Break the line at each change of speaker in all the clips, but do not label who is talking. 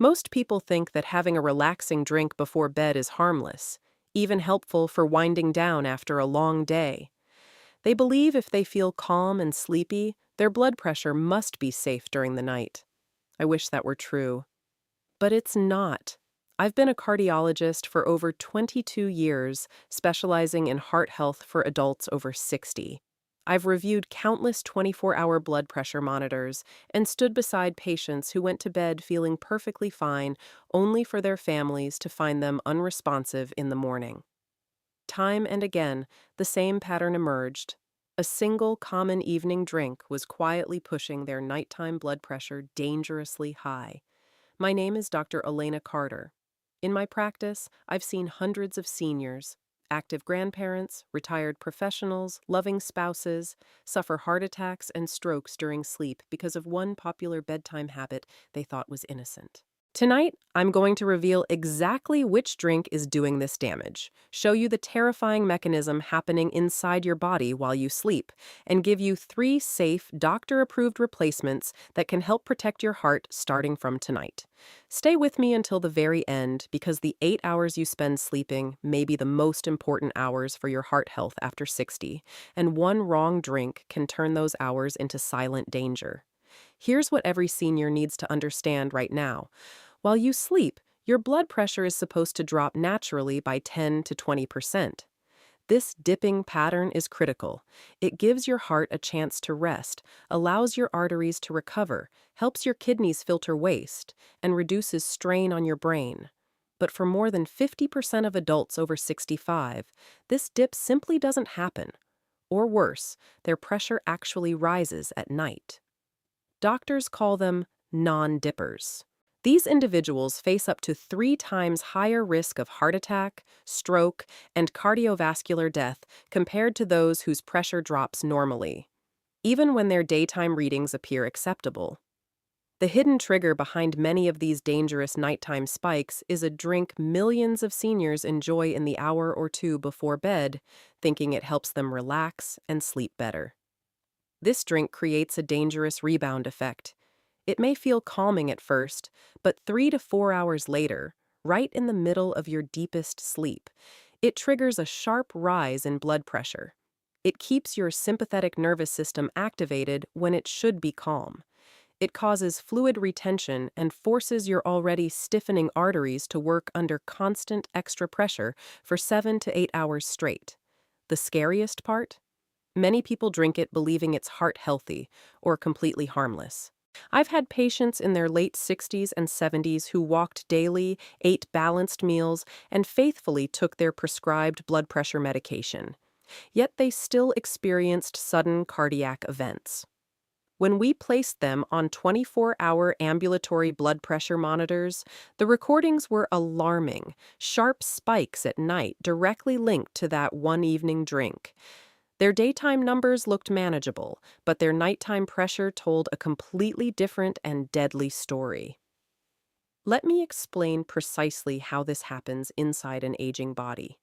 Most people think that having a relaxing drink before bed is harmless, even helpful for winding down after a long day. They believe if they feel calm and sleepy, their blood pressure must be safe during the night. I wish that were true. But it's not. I've been a cardiologist for over 22 years, specializing in heart health for adults over 60. I've reviewed countless 24-hour blood pressure monitors and stood beside patients who went to bed feeling perfectly fine, only for their families to find them unresponsive in the morning. Time and again, the same pattern emerged. A single common evening drink was quietly pushing their nighttime blood pressure dangerously high. My name is Dr. Elena Carter. In my practice, I've seen hundreds of seniors, active grandparents, retired professionals, loving spouses, suffer heart attacks and strokes during sleep because of one popular bedtime habit they thought was innocent. Tonight, I'm going to reveal exactly which drink is doing this damage, show you the terrifying mechanism happening inside your body while you sleep, and give you 3 safe, doctor-approved replacements that can help protect your heart starting from tonight. Stay with me until the very end because the 8 hours you spend sleeping may be the most important hours for your heart health after 60, and one wrong drink can turn those hours into silent danger. Here's what every senior needs to understand right now. While you sleep, your blood pressure is supposed to drop naturally by 10 to 20%. This dipping pattern is critical. It gives your heart a chance to rest, allows your arteries to recover, helps your kidneys filter waste, and reduces strain on your brain. But for more than 50% of adults over 65, this dip simply doesn't happen. Or worse, their pressure actually rises at night. Doctors call them non-dippers. These individuals face up to 3 times higher risk of heart attack, stroke, and cardiovascular death compared to those whose pressure drops normally, even when their daytime readings appear acceptable. The hidden trigger behind many of these dangerous nighttime spikes is a drink millions of seniors enjoy in the hour or two before bed, thinking it helps them relax and sleep better. This drink creates a dangerous rebound effect. It may feel calming at first, but 3 to 4 hours later, right in the middle of your deepest sleep, it triggers a sharp rise in blood pressure. It keeps your sympathetic nervous system activated when it should be calm. It causes fluid retention and forces your already stiffening arteries to work under constant extra pressure for 7 to 8 hours straight. The scariest part? Many people drink it believing it's heart healthy or completely harmless. I've had patients in their late 60s and 70s who walked daily, ate balanced meals, and faithfully took their prescribed blood pressure medication. Yet they still experienced sudden cardiac events. When we placed them on 24-hour ambulatory blood pressure monitors, the recordings were alarming, sharp spikes at night directly linked to that one evening drink. Their daytime numbers looked manageable, but their nighttime pressure told a completely different and deadly story. Let me explain precisely how this happens inside an aging body.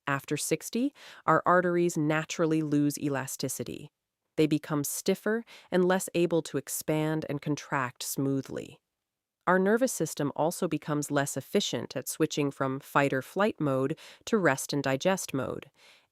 After 60, our arteries naturally lose elasticity. They become stiffer and less able to expand and contract smoothly. Our nervous system also becomes less efficient at switching from fight or flight mode to rest and digest mode.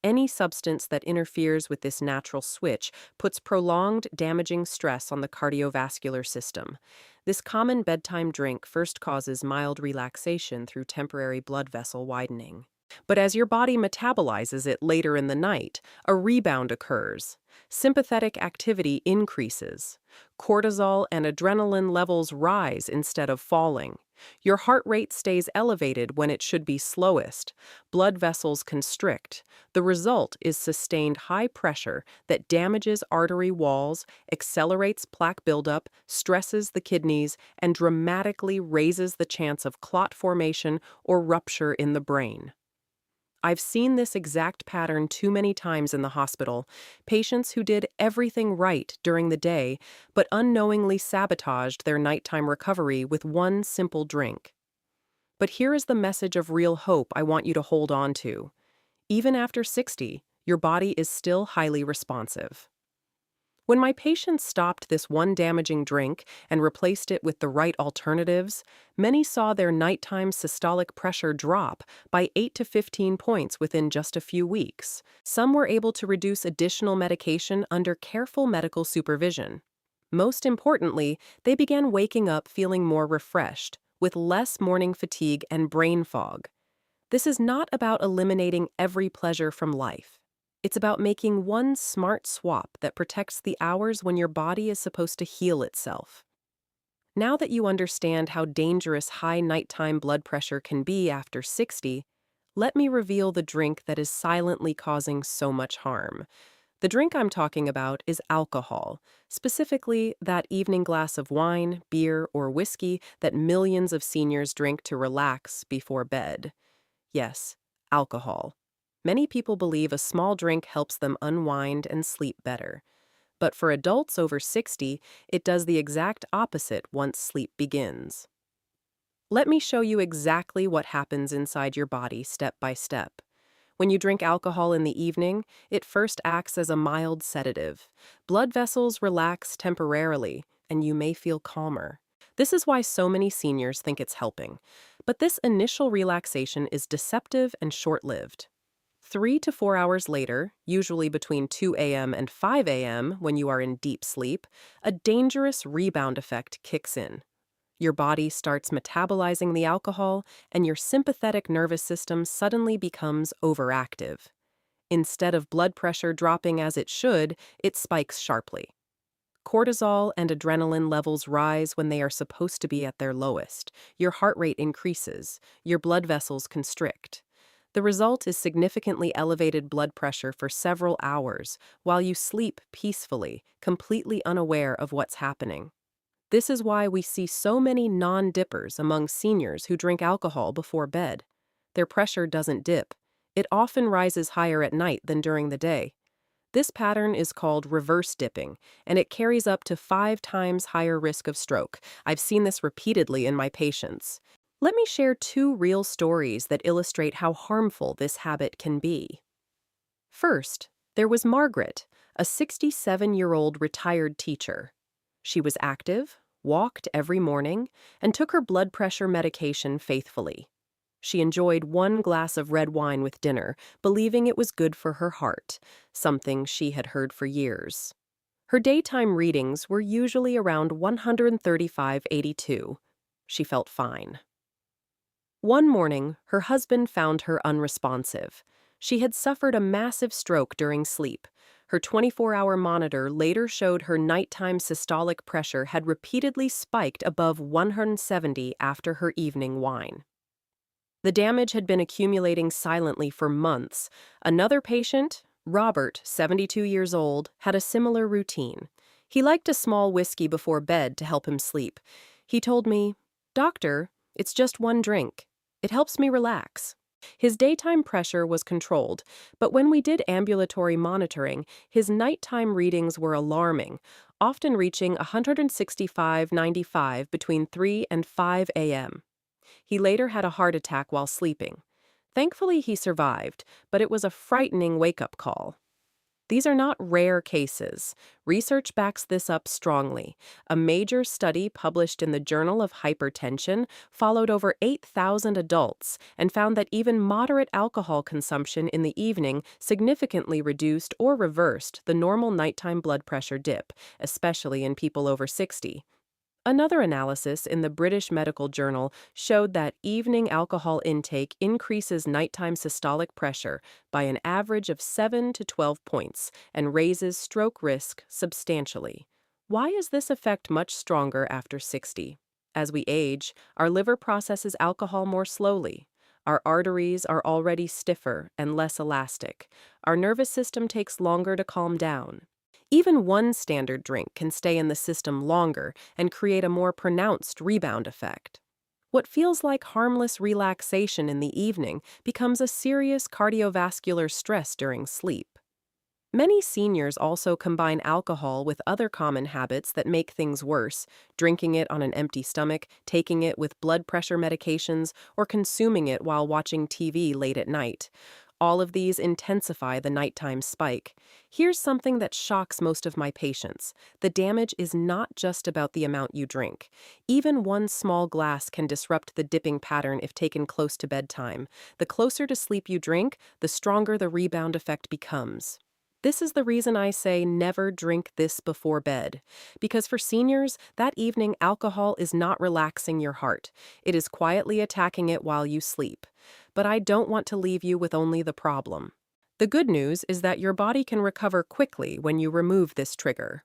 Any substance that interferes with this natural switch puts prolonged, damaging stress on the cardiovascular system. This common bedtime drink first causes mild relaxation through temporary blood vessel widening. But as your body metabolizes it later in the night, a rebound occurs. Sympathetic activity increases. Cortisol and adrenaline levels rise instead of falling. Your heart rate stays elevated when it should be slowest. Blood vessels constrict. The result is sustained high pressure that damages artery walls, accelerates plaque buildup, stresses the kidneys, and dramatically raises the chance of clot formation or rupture in the brain. I've seen this exact pattern too many times in the hospital. Patients who did everything right during the day, but unknowingly sabotaged their nighttime recovery with one simple drink. But here is the message of real hope I want you to hold on to. Even after 60, your body is still highly responsive. When my patients stopped this one damaging drink and replaced it with the right alternatives, many saw their nighttime systolic pressure drop by 8 to 15 points within just a few weeks. Some were able to reduce additional medication under careful medical supervision. Most importantly, they began waking up feeling more refreshed, with less morning fatigue and brain fog. This is not about eliminating every pleasure from life. It's about making one smart swap that protects the hours when your body is supposed to heal itself. Now that you understand how dangerous high nighttime blood pressure can be after 60, let me reveal the drink that is silently causing so much harm. The drink I'm talking about is alcohol, specifically that evening glass of wine, beer, or whiskey that millions of seniors drink to relax before bed. Yes, alcohol. Many people believe a small drink helps them unwind and sleep better. But for adults over 60, it does the exact opposite once sleep begins. Let me show you exactly what happens inside your body step by step. When you drink alcohol in the evening, it first acts as a mild sedative. Blood vessels relax temporarily, and you may feel calmer. This is why so many seniors think it's helping. But this initial relaxation is deceptive and short-lived. 3 to 4 hours later, usually between 2 a.m. and 5 a.m. when you are in deep sleep, a dangerous rebound effect kicks in. Your body starts metabolizing the alcohol, and your sympathetic nervous system suddenly becomes overactive. Instead of blood pressure dropping as it should, it spikes sharply. Cortisol and adrenaline levels rise when they are supposed to be at their lowest. Your heart rate increases. Your blood vessels constrict. The result is significantly elevated blood pressure for several hours while you sleep peacefully, completely unaware of what's happening. This is why we see so many non-dippers among seniors who drink alcohol before bed. Their pressure doesn't dip. It often rises higher at night than during the day. This pattern is called reverse dipping, and it carries up to 5 times higher risk of stroke. I've seen this repeatedly in my patients. Let me share 2 real stories that illustrate how harmful this habit can be. First, there was Margaret, a 67-year-old retired teacher. She was active, walked every morning, and took her blood pressure medication faithfully. She enjoyed 1 glass of red wine with dinner, believing it was good for her heart, something she had heard for years. Her daytime readings were usually around 135/82. She felt fine. One morning, her husband found her unresponsive. She had suffered a massive stroke during sleep. Her 24-hour monitor later showed her nighttime systolic pressure had repeatedly spiked above 170 after her evening wine. The damage had been accumulating silently for months. Another patient, Robert, 72 years old, had a similar routine. He liked a small whiskey before bed to help him sleep. He told me, "Doctor, it's just 1 drink. It helps me relax." His daytime pressure was controlled, but when we did ambulatory monitoring, his nighttime readings were alarming, often reaching 165/95 between 3 and 5 a.m. He later had a heart attack while sleeping. Thankfully, he survived, but it was a frightening wake-up call. These are not rare cases. Research backs this up strongly. A major study published in the Journal of Hypertension followed over 8,000 adults and found that even moderate alcohol consumption in the evening significantly reduced or reversed the normal nighttime blood pressure dip, especially in people over 60. Another analysis in the British Medical Journal showed that evening alcohol intake increases nighttime systolic pressure by an average of 7 to 12 points and raises stroke risk substantially. Why is this effect much stronger after 60? As we age, our liver processes alcohol more slowly. Our arteries are already stiffer and less elastic. Our nervous system takes longer to calm down. Even 1 standard drink can stay in the system longer and create a more pronounced rebound effect. What feels like harmless relaxation in the evening becomes a serious cardiovascular stress during sleep. Many seniors also combine alcohol with other common habits that make things worse, drinking it on an empty stomach, taking it with blood pressure medications, or consuming it while watching TV late at night. All of these intensify the nighttime spike. Here's something that shocks most of my patients. The damage is not just about the amount you drink. Even one small glass can disrupt the dipping pattern if taken close to bedtime. The closer to sleep you drink, the stronger the rebound effect becomes. This is the reason I say never drink this before bed. Because for seniors, that evening alcohol is not relaxing your heart. It is quietly attacking it while you sleep. But I don't want to leave you with only the problem. The good news is that your body can recover quickly when you remove this trigger.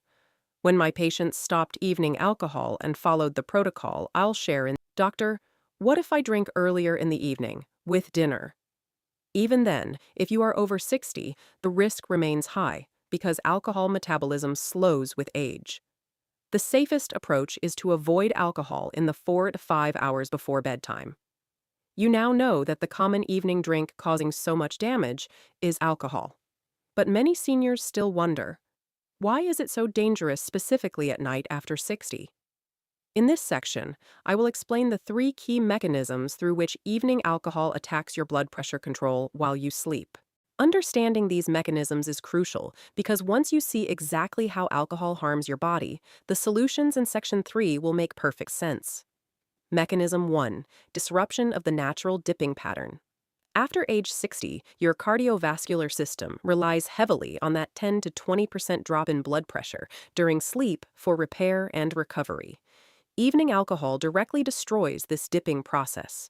When my patients stopped evening alcohol and followed the protocol, I'll share in, "Doctor, what if I drink earlier in the evening, with dinner?" Even then, if you are over 60, the risk remains high because alcohol metabolism slows with age. The safest approach is to avoid alcohol in the 4 to 5 hours before bedtime. You now know that the common evening drink causing so much damage is alcohol. But many seniors still wonder, why is it so dangerous specifically at night after 60? In this section, I will explain the 3 key mechanisms through which evening alcohol attacks your blood pressure control while you sleep. Understanding these mechanisms is crucial because once you see exactly how alcohol harms your body, the solutions in section 3 will make perfect sense. Mechanism 1: disruption of the natural dipping pattern. After age 60, your cardiovascular system relies heavily on that 10 to 20% drop in blood pressure during sleep for repair and recovery. Evening alcohol directly destroys this dipping process.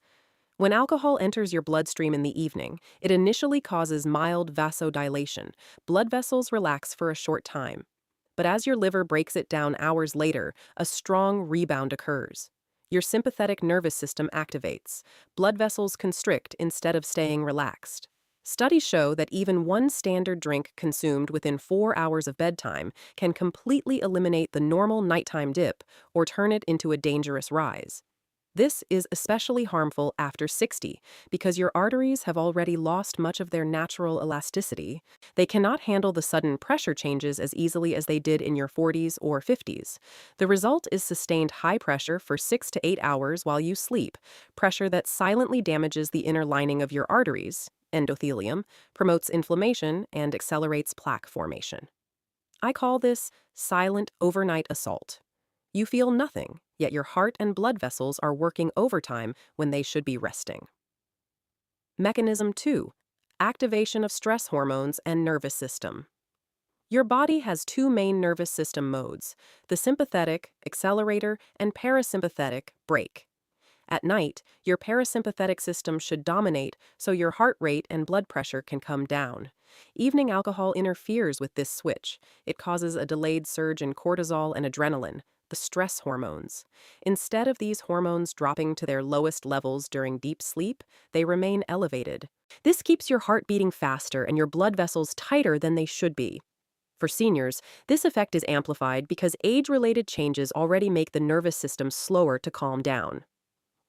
When alcohol enters your bloodstream in the evening, it initially causes mild vasodilation. Blood vessels relax for a short time. But as your liver breaks it down hours later, a strong rebound occurs. Your sympathetic nervous system activates. Blood vessels constrict instead of staying relaxed. Studies show that even one standard drink consumed within 4 hours of bedtime can completely eliminate the normal nighttime dip or turn it into a dangerous rise. This is especially harmful after 60 because your arteries have already lost much of their natural elasticity. They cannot handle the sudden pressure changes as easily as they did in your 40s or 50s. The result is sustained high pressure for 6 to 8 hours while you sleep, pressure that silently damages the inner lining of your arteries, endothelium, promotes inflammation, and accelerates plaque formation. I call this silent overnight assault. You feel nothing, yet your heart and blood vessels are working overtime when they should be resting. Mechanism 2: activation of stress hormones and nervous system. Your body has 2 main nervous system modes: the sympathetic, accelerator, and parasympathetic, brake. At night, your parasympathetic system should dominate so your heart rate and blood pressure can come down. Evening alcohol interferes with this switch. It causes a delayed surge in cortisol and adrenaline, the stress hormones. Instead of these hormones dropping to their lowest levels during deep sleep, they remain elevated. This keeps your heart beating faster and your blood vessels tighter than they should be. For seniors, this effect is amplified because age-related changes already make the nervous system slower to calm down.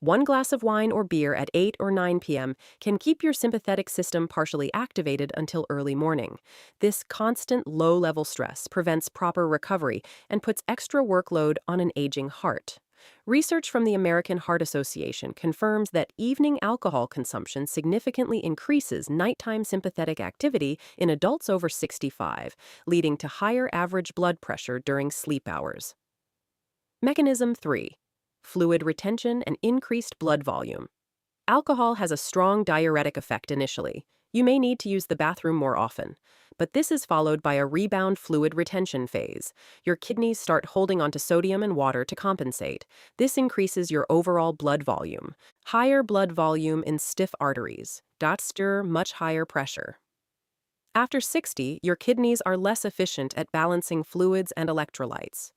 One glass of wine or beer at 8 or 9 p.m. can keep your sympathetic system partially activated until early morning. This constant low-level stress prevents proper recovery and puts extra workload on an aging heart. Research from the American Heart Association confirms that evening alcohol consumption significantly increases nighttime sympathetic activity in adults over 65, leading to higher average blood pressure during sleep hours. Mechanism 3: fluid retention and increased blood volume. Alcohol has a strong diuretic effect initially. You may need to use the bathroom more often, but this is followed by a rebound fluid retention phase. Your kidneys start holding onto sodium and water to compensate. This increases your overall blood volume. Higher blood volume in stiff arteries. That's much higher pressure. After 60, your kidneys are less efficient at balancing fluids and electrolytes.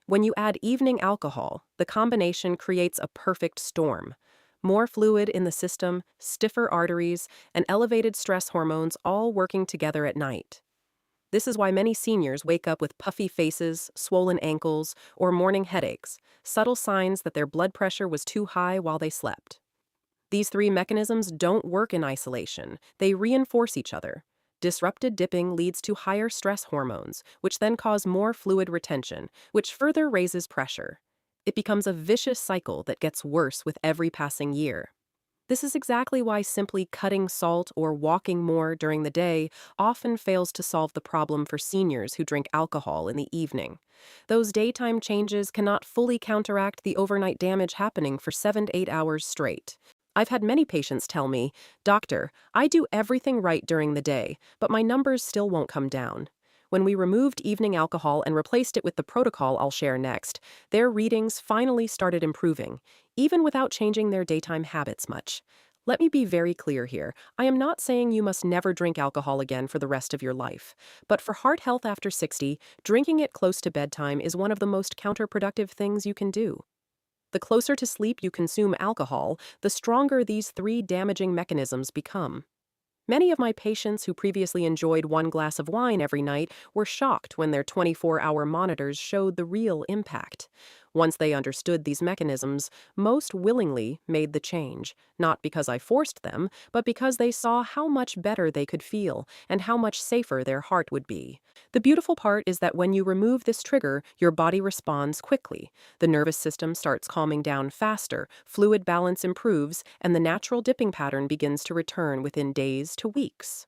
When you add evening alcohol, the combination creates a perfect storm. More fluid in the system, stiffer arteries, and elevated stress hormones all working together at night. This is why many seniors wake up with puffy faces, swollen ankles, or morning headaches, subtle signs that their blood pressure was too high while they slept. These 3 mechanisms don't work in isolation. They reinforce each other. Disrupted dipping leads to higher stress hormones, which then cause more fluid retention, which further raises pressure. It becomes a vicious cycle that gets worse with every passing year. This is exactly why simply cutting salt or walking more during the day often fails to solve the problem for seniors who drink alcohol in the evening. Those daytime changes cannot fully counteract the overnight damage happening for 7 to 8 hours straight. I've had many patients tell me, "Doctor, I do everything right during the day, but my numbers still won't come down." When we removed evening alcohol and replaced it with the protocol I'll share next, their readings finally started improving, even without changing their daytime habits much. Let me be very clear here. I am not saying you must never drink alcohol again for the rest of your life. But for heart health after 60, drinking it close to bedtime is one of the most counterproductive things you can do. The closer to sleep you consume alcohol, the stronger these three damaging mechanisms become. Many of my patients who previously enjoyed one glass of wine every night were shocked when their 24-hour monitors showed the real impact. Once they understood these mechanisms, most willingly made the change, not because I forced them, but because they saw how much better they could feel and how much safer their heart would be. The beautiful part is that when you remove this trigger, your body responds quickly. The nervous system starts calming down faster, fluid balance improves, and the natural dipping pattern begins to return within days to weeks.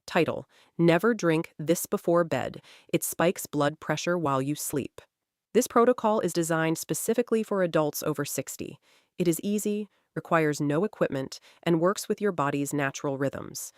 Title: Never drink this before bed. It spikes blood pressure while you sleep. This protocol is designed specifically for adults over 60. It is easy, requires no equipment, and works with your body's natural rhythms.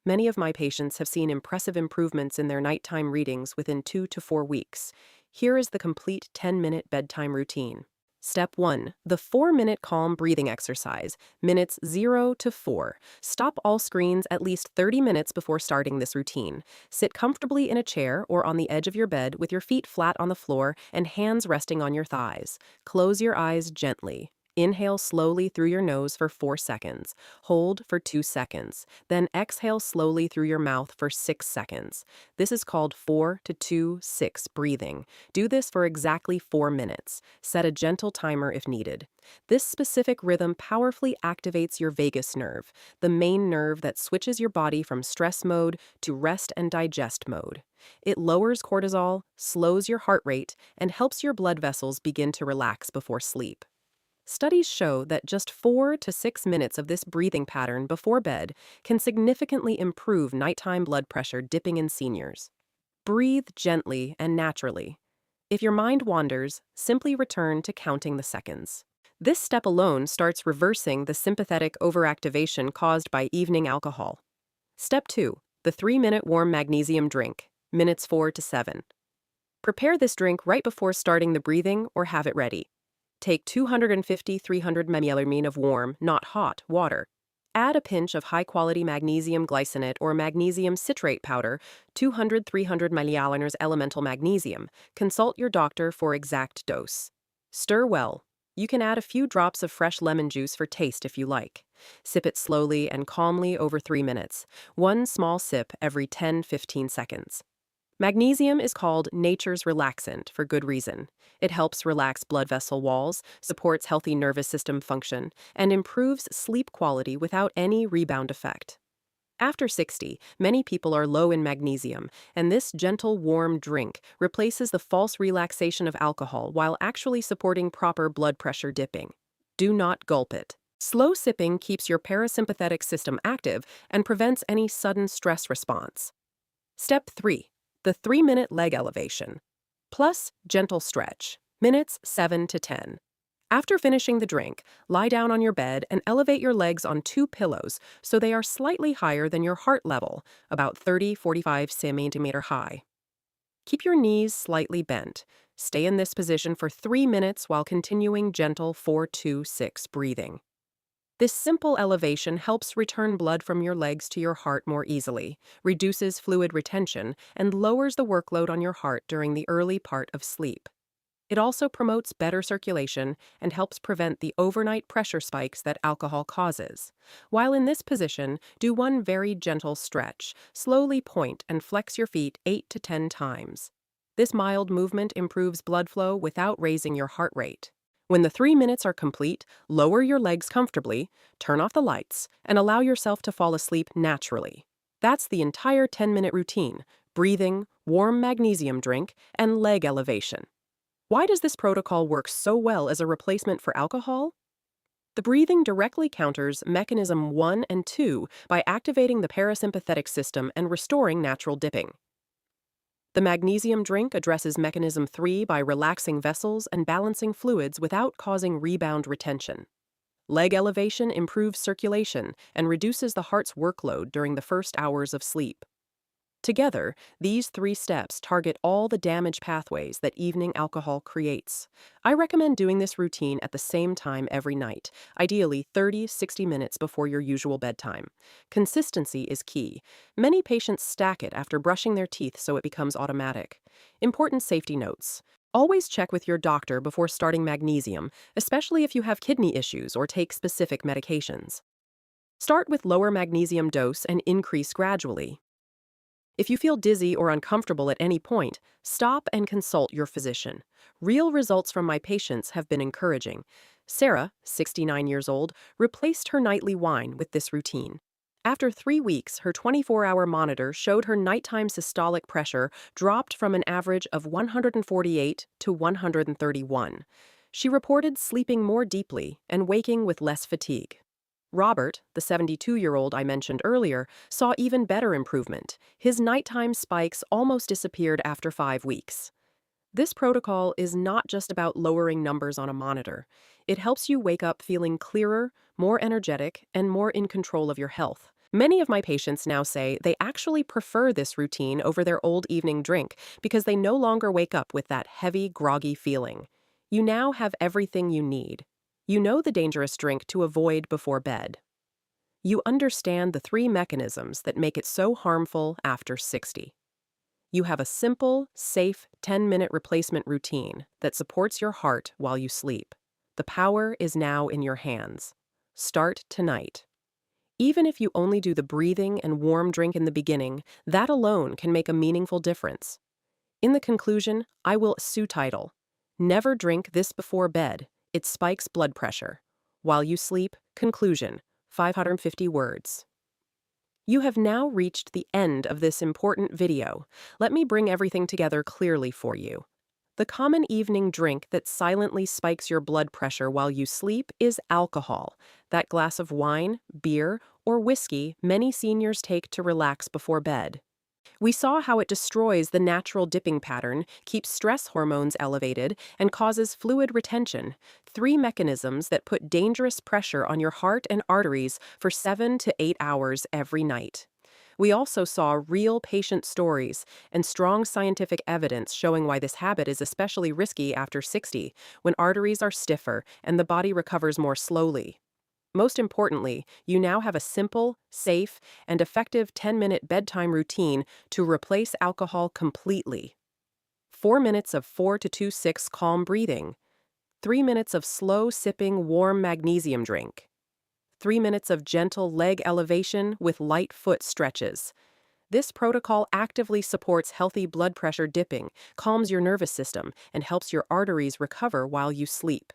Many of my patients have seen impressive improvements in their nighttime readings within 2 to 4 weeks. Here is the complete 10-minute bedtime routine. Step 1. The 4-minute calm breathing exercise, minutes 0 to 4. Stop all screens at least 30 minutes before starting this routine. Sit comfortably in a chair or on the edge of your bed with your feet flat on the floor and hands resting on your thighs. Close your eyes gently. Inhale slowly through your nose for 4 seconds. Hold for 2 seconds. Then exhale slowly through your mouth for 6 seconds. This is called 4-2-6 breathing. Do this for exactly 4 minutes. Set a gentle timer if needed. This specific rhythm powerfully activates your vagus nerve, the main nerve that switches your body from stress mode to rest and digest mode. It lowers cortisol, slows your heart rate, and helps your blood vessels begin to relax before sleep. Studies show that just 4 to 6 minutes of this breathing pattern before bed can significantly improve nighttime blood pressure dipping in seniors. Breathe gently and naturally. If your mind wanders, simply return to counting the seconds. This step alone starts reversing the sympathetic overactivation caused by evening alcohol. Step 2. The 3-minute warm magnesium drink, minutes 4 to 7. Prepare this drink right before starting the breathing or have it ready. Take 250-300 ml of warm, not hot, water. Add a pinch of high-quality magnesium glycinate or magnesium citrate powder, 200-300 ml elemental magnesium. Consult your doctor for exact dose. Stir well. You can add a few drops of fresh lemon juice for taste if you like. Sip it slowly and calmly over 3 minutes. One small sip every 10-15 seconds. Magnesium is called nature's relaxant for good reason. It helps relax blood vessel walls, supports healthy nervous system function, and improves sleep quality without any rebound effect. After 60, many people are low in magnesium, and this gentle, warm drink replaces the false relaxation of alcohol while actually supporting proper blood pressure dipping. Do not gulp it. Slow sipping keeps your parasympathetic system active and prevents any sudden stress response. Step 3. The 3-minute leg elevation, plus gentle stretch, minutes 7 to 10. After finishing the drink, lie down on your bed and elevate your legs on 2 pillows so they are slightly higher than your heart level, about 30-45 centimeter high. Keep your knees slightly bent. Stay in this position for 3 minutes while continuing gentle 4-2-6 breathing. This simple elevation helps return blood from your legs to your heart more easily, reduces fluid retention, and lowers the workload on your heart during the early part of sleep. It also promotes better circulation and helps prevent the overnight pressure spikes that alcohol causes. While in this position, do one very gentle stretch. Slowly point and flex your feet 8 to 10 times. This mild movement improves blood flow without raising your heart rate. When the 3 minutes are complete, lower your legs comfortably, turn off the lights, and allow yourself to fall asleep naturally. That's the entire 10-minute routine: breathing, warm magnesium drink, and leg elevation. Why does this protocol work so well as a replacement for alcohol? The breathing directly counters mechanism 1 and 2 by activating the parasympathetic system and restoring natural dipping. The magnesium drink addresses mechanism 3 by relaxing vessels and balancing fluids without causing rebound retention. Leg elevation improves circulation and reduces the heart's workload during the first hours of sleep. Together, these 3 steps target all the damage pathways that evening alcohol creates. I recommend doing this routine at the same time every night, ideally 30-60 minutes before your usual bedtime. Consistency is key. Many patients stack it after brushing their teeth so it becomes automatic. Important safety notes. Always check with your doctor before starting magnesium, especially if you have kidney issues or take specific medications. Start with lower magnesium dose and increase gradually. If you feel dizzy or uncomfortable at any point, stop and consult your physician. Real results from my patients have been encouraging. Sarah, 69 years old, replaced her nightly wine with this routine. After 3 weeks, her 24-hour monitor showed her nighttime systolic pressure dropped from an average of 148 to 131. She reported sleeping more deeply and waking with less fatigue. Robert, the 72-year-old I mentioned earlier, saw even better improvement. His nighttime spikes almost disappeared after 5 weeks. This protocol is not just about lowering numbers on a monitor. It helps you wake up feeling clearer, more energetic, and more in control of your health. Many of my patients now say they actually prefer this routine over their old evening drink because they no longer wake up with that heavy, groggy feeling. You now have everything you need. You know the dangerous drink to avoid before bed. You understand the 3 mechanisms that make it so harmful after 60. You have a simple, safe 10-minute replacement routine that supports your heart while you sleep. The power is now in your hands. Start tonight. Even if you only do the breathing and warm drink in the beginning, that alone can make a meaningful difference. In the conclusion, I will title, Never drink this before bed. It spikes blood pressure. While you sleep, conclusion, 550 words. You have now reached the end of this important video. Let me bring everything together clearly for you. The common evening drink that silently spikes your blood pressure while you sleep is alcohol, that glass of wine, beer, or whiskey many seniors take to relax before bed. We saw how it destroys the natural dipping pattern, keeps stress hormones elevated, and causes fluid retention, 3 mechanisms that put dangerous pressure on your heart and arteries for 7 to 8 hours every night. We also saw real patient stories and strong scientific evidence showing why this habit is especially risky after 60, when arteries are stiffer and the body recovers more slowly. Most importantly, you now have a simple, safe, and effective 10-minute bedtime routine to replace alcohol completely. 4 minutes of 4 to 2-6 calm breathing. 3 minutes of slow sipping warm magnesium drink. 3 minutes of gentle leg elevation with light foot stretches. This protocol actively supports healthy blood pressure dipping, calms your nervous system, and helps your arteries recover while you sleep.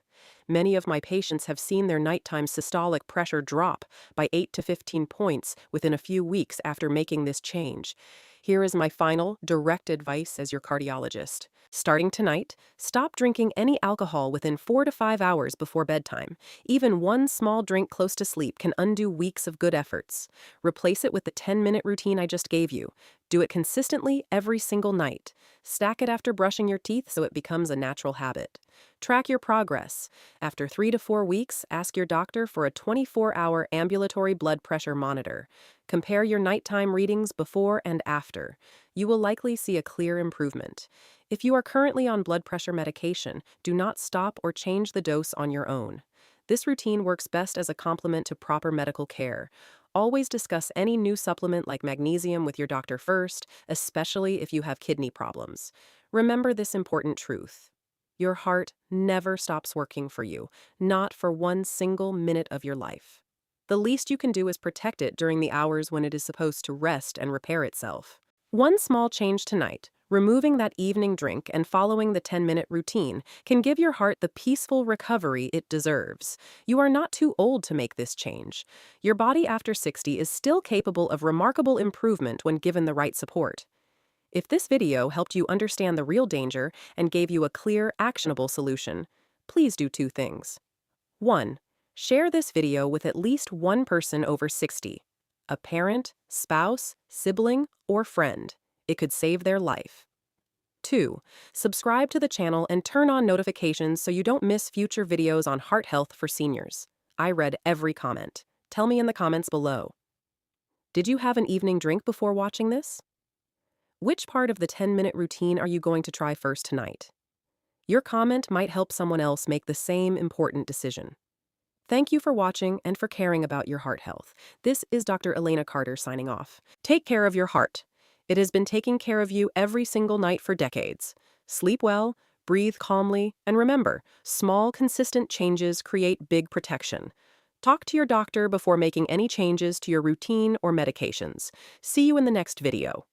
Many of my patients have seen their nighttime systolic pressure drop by 8 to 15 points within a few weeks after making this change. Here is my final, direct advice as your cardiologist. Starting tonight, stop drinking any alcohol within 4 to 5 hours before bedtime. Even one small drink close to sleep can undo weeks of good efforts. Replace it with the 10-minute routine I just gave you. Do it consistently every single night. Stack it after brushing your teeth so it becomes a natural habit. Track your progress. After 3 to 4 weeks, ask your doctor for a 24-hour ambulatory blood pressure monitor. Compare your nighttime readings before and after. You will likely see a clear improvement. If you are currently on blood pressure medication, do not stop or change the dose on your own. This routine works best as a complement to proper medical care. Always discuss any new supplement like magnesium with your doctor first, especially if you have kidney problems. Remember this important truth. Your heart never stops working for you, not for one single minute of your life. The least you can do is protect it during the hours when it is supposed to rest and repair itself. One small change tonight, removing that evening drink and following the 10-minute routine, can give your heart the peaceful recovery it deserves. You are not too old to make this change. Your body after 60 is still capable of remarkable improvement when given the right support. If this video helped you understand the real danger and gave you a clear, actionable solution, please do 2 things. 1. Share this video with at least one person over 60, a parent, spouse, sibling, or friend. It could save their life. 2. Subscribe to the channel and turn on notifications so you don't miss future videos on heart health for seniors. I read every comment. Tell me in the comments below. Did you have an evening drink before watching this? Which part of the 10-minute routine are you going to try first tonight? Your comment might help someone else make the same important decision. Thank you for watching and for caring about your heart health. This is Dr. Elena Carter signing off. Take care of your heart. It has been taking care of you every single night for decades. Sleep well, breathe calmly, and remember, small, consistent changes create big protection. Talk to your doctor before making any changes to your routine or medications. See you in the next video.